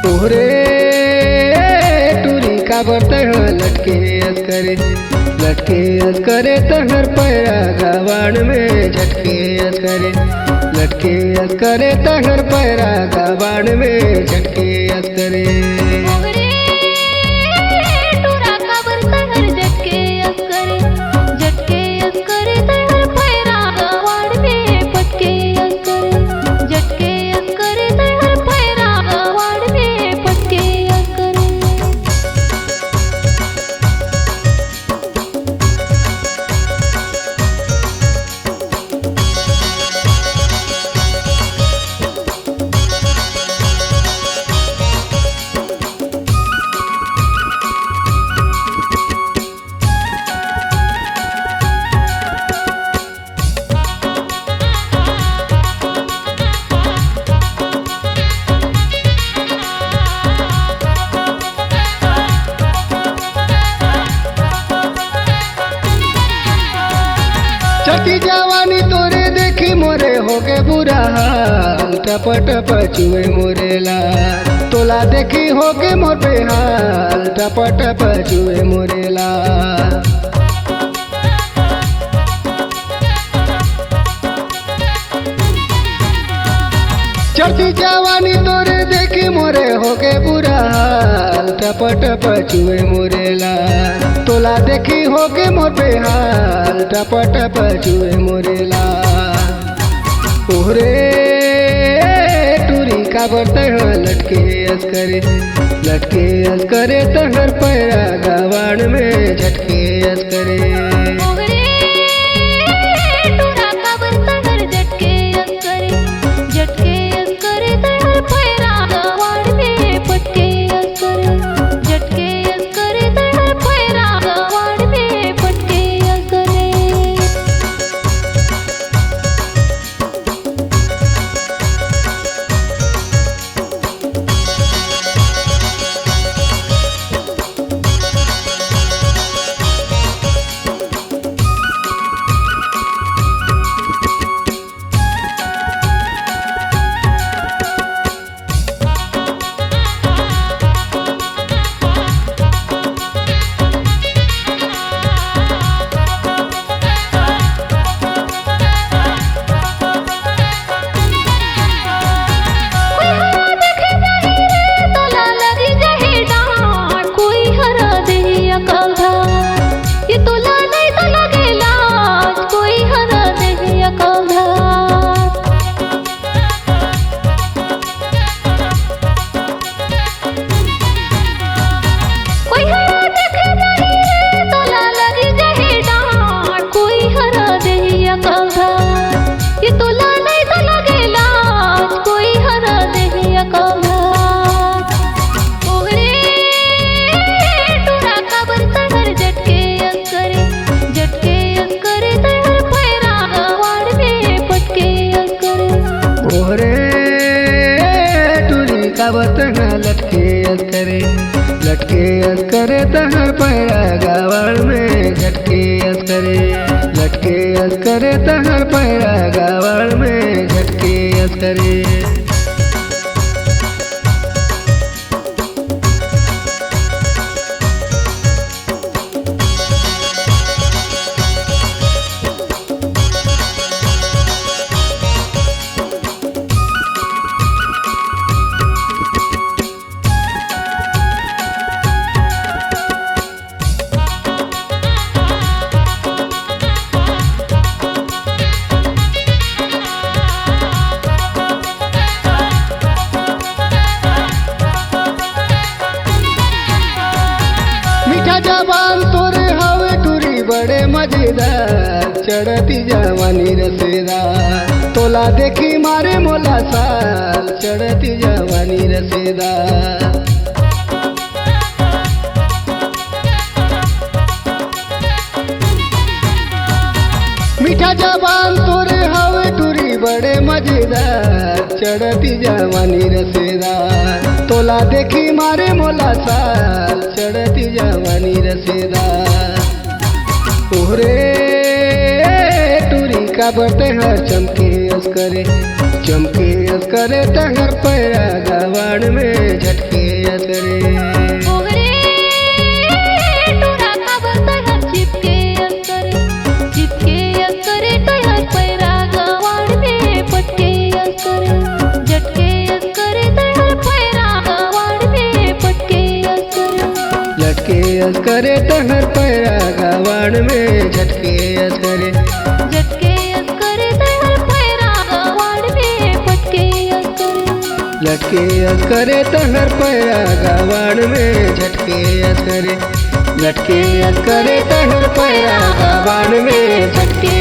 तोहरे टूरी का बरते लटके करे तहर पैरा गवान में झटके करे तहर पैरा गवान में झटके करे। चटी जवानी तोरे देखी मोरे होके बुरा हाल टप टप चुए मोरेला तोला देखी होके मोर पे हाल टप टप चुए मोरेला। चटी जवानी तोरे देखी मोरे होके बुरा हाल टप टप चुए मोरेला तोला देखी होके मोर पे हाल टप टप चुए मोरेला। तोहरे टूरी का बरते लटके करे तहर पैरा गवान में झटके करे। लटके करे तहर पैरा गवान में झटके करे तहर पैरा गवान में झटके करे। जवान तोरे हवे टूरी बड़े मजेदार चढ़ती जवानी रसेदार तोला देखी मारे मोला साल चढ़ती जवानी रसेदार। मीठा जवान तोरे हवे जवानी रसेदार तोला देखी मारे मोला साल चढ़ती जवानी रसेदार तोहरे टूरी का बरते हर चमके अस्करे तहर पैरा गवाड़ में झटके असरे करे तहर पैरा गवाड़ में झटके असरे लटके असरे तहर पैरा गवाड़ में झटके असरे लटके असरे तहर पैरा गवाड़ में झटके